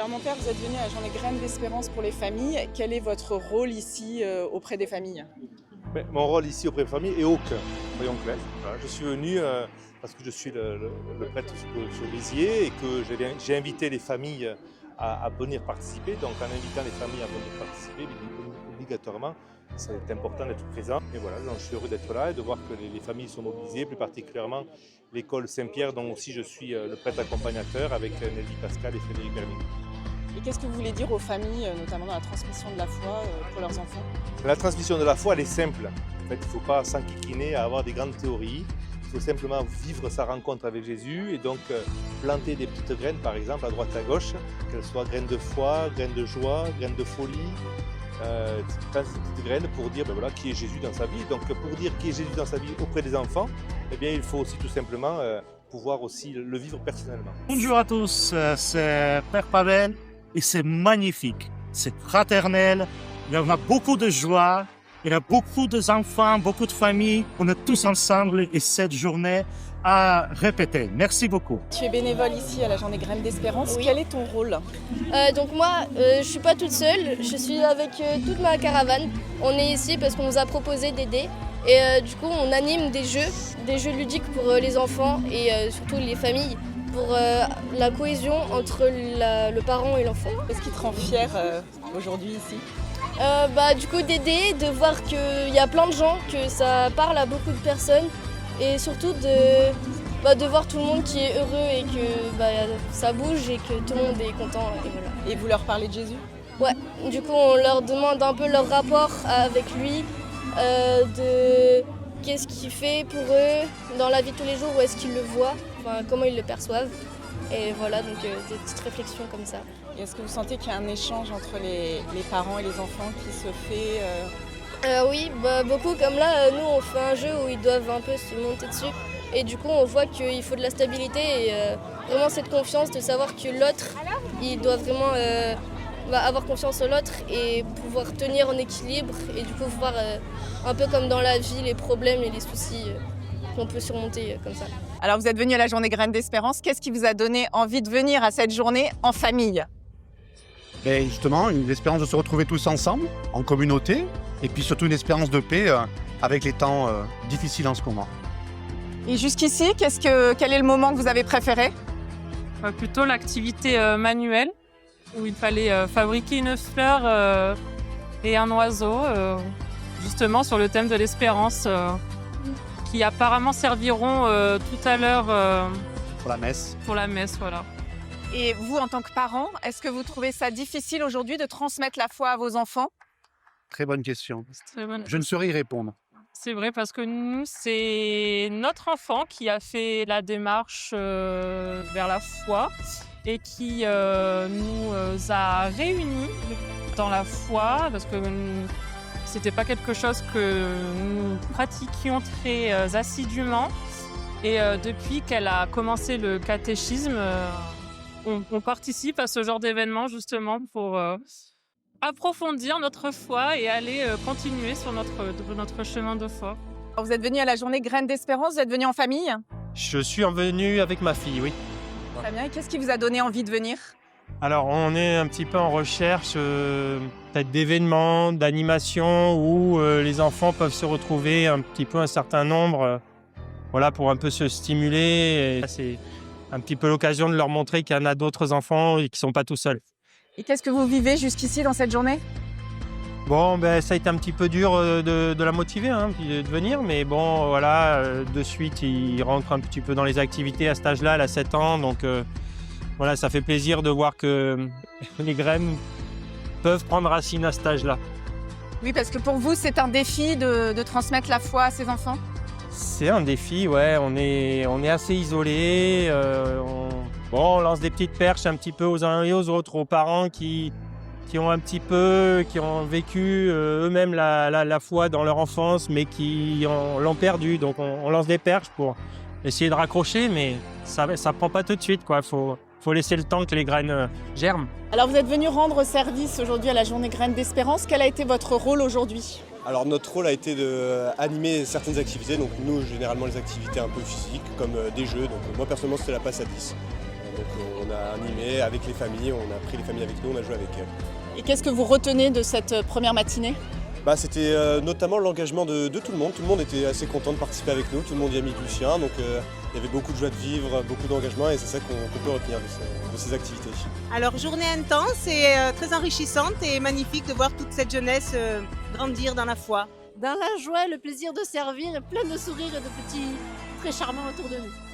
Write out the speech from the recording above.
Alors mon père, vous êtes venu à la journée Graines d'Espérance pour les familles. Quel est votre rôle ici auprès des familles? Mon rôle ici auprès des familles est aucun, soyons clairs. Voilà, je suis venu parce que je suis le prêtre sur Béziers et que j'ai invité les familles à venir participer. Donc en invitant les familles à venir participer, obligatoirement, c'est important d'être présent. Et voilà, donc je suis heureux d'être là et de voir que les familles sont mobilisées, plus particulièrement l'école Saint-Pierre, dont aussi je suis le prêtre accompagnateur avec Nelly Pascal et Frédéric Bernier. Et qu'est-ce que vous voulez dire aux familles, notamment dans la transmission de la foi pour leurs enfants? La transmission de la foi, elle est simple. En fait, il ne faut pas s'enquiquiner à avoir des grandes théories. Il faut simplement vivre sa rencontre avec Jésus et donc planter des petites graines, par exemple, à droite et à gauche, qu'elles soient graines de foi, graines de joie, graines de folie. Planter ces petites graines pour dire voilà, qui est Jésus dans sa vie. Donc pour dire qui est Jésus dans sa vie auprès des enfants, eh bien, il faut aussi tout simplement pouvoir aussi le vivre personnellement. Bonjour à tous, c'est Père Pavel et c'est magnifique, c'est fraternel, il y en a beaucoup de joie, il y a beaucoup d'enfants, beaucoup de familles, on est tous ensemble et cette journée à répéter. Merci beaucoup. Tu es bénévole ici à la journée Graines d'Espérance. Oui. Quel est ton rôle? Donc moi, je suis pas toute seule, je suis avec toute ma caravane. On est ici parce qu'on nous a proposé d'aider. Et du coup, on anime des jeux ludiques pour les enfants et surtout les familles, pour la cohésion entre le parent et l'enfant. Qu'est-ce qui te rend fier aujourd'hui ici? Du coup, d'aider, de voir qu'il y a plein de gens, que ça parle à beaucoup de personnes et surtout de voir tout le monde qui est heureux et que ça bouge et que tout le monde est content. Et voilà. Et vous leur parlez de Jésus? Ouais, du coup, on leur demande un peu leur rapport avec lui, de qu'est-ce qu'il fait pour eux dans la vie de tous les jours, où est-ce qu'ils le voient, enfin, comment ils le perçoivent. Et voilà, donc des petites réflexions comme ça. Et est-ce que vous sentez qu'il y a un échange entre les parents et les enfants qui se fait Oui, beaucoup. Comme là, nous, on fait un jeu où ils doivent un peu se monter dessus. Et du coup, on voit qu'il faut de la stabilité et vraiment cette confiance de savoir que l'autre, il doit vraiment avoir confiance en l'autre et pouvoir tenir en équilibre et du coup voir un peu comme dans la vie les problèmes et les soucis qu'on peut surmonter comme ça. Alors vous êtes venu à la journée Graines d'Espérance. Qu'est-ce qui vous a donné envie de venir à cette journée en famille? Et justement, une espérance de se retrouver tous ensemble, en communauté, et puis surtout une espérance de paix avec les temps difficiles en ce moment. Et jusqu'ici, quel est le moment que vous avez préféré? Plutôt l'activité manuelle, où il fallait fabriquer une fleur et un oiseau, justement sur le thème de l'espérance, qui apparemment serviront tout à l'heure Pour la messe. pour la messe. Voilà. Et vous, en tant que parent, est-ce que vous trouvez ça difficile aujourd'hui de transmettre la foi à vos enfants? Très bonne question. C'est très bonne. Je ne saurais y répondre. C'est vrai parce que nous, c'est notre enfant qui a fait la démarche vers la foi et qui nous a réunis dans la foi parce que c'était pas quelque chose que nous pratiquions très assidûment. Et depuis qu'elle a commencé le catéchisme, on participe à ce genre d'événement justement pour approfondir notre foi et aller continuer sur notre chemin de foi. Alors, vous êtes venu à la journée Graines d'Espérance, vous êtes venu en famille? Je suis revenu avec ma fille, oui. Très bien, et qu'est-ce qui vous a donné envie de venir? Alors, on est un petit peu en recherche peut-être d'événements, d'animations où les enfants peuvent se retrouver un petit peu un certain nombre voilà, pour un peu se stimuler. Et c'est un petit peu l'occasion de leur montrer qu'il y en a d'autres enfants et qu'ils ne sont pas tout seuls. Et qu'est-ce que vous vivez jusqu'ici dans cette journée? Bon, ça a été un petit peu dur de la motiver de venir, mais bon, voilà, de suite, il rentre un petit peu dans les activités à cet âge-là, elle a 7 ans, donc voilà, ça fait plaisir de voir que les graines peuvent prendre racine à cet âge-là. Oui, parce que pour vous, c'est un défi de transmettre la foi à ses enfants? C'est un défi, ouais, on est assez isolés, on lance des petites perches un petit peu aux uns et aux autres, aux parents qui ont vécu eux-mêmes la foi dans leur enfance, mais qui l'ont perdu. Donc on lance des perches pour essayer de raccrocher, mais ça prend pas tout de suite, quoi. Faut laisser le temps que les graines germent. Alors vous êtes venu rendre service aujourd'hui à la journée Graines d'Espérance. Quel a été votre rôle aujourd'hui? Alors notre rôle a été d'animer certaines activités, donc nous généralement les activités un peu physiques comme des jeux, donc moi personnellement c'était la passe à 10. Donc on a animé avec les familles, on a pris les familles avec nous, on a joué avec elles. Et qu'est-ce que vous retenez de cette première matinée? C'était notamment l'engagement de tout le monde. Tout le monde était assez content de participer avec nous, tout le monde y a mis du sien. Donc il y avait beaucoup de joie de vivre, beaucoup d'engagement et c'est ça qu'on peut retenir de ces activités. Alors journée intense et très enrichissante et magnifique de voir toute cette jeunesse grandir dans la foi. Dans la joie, le plaisir de servir et plein de sourires et de petits très charmants autour de nous.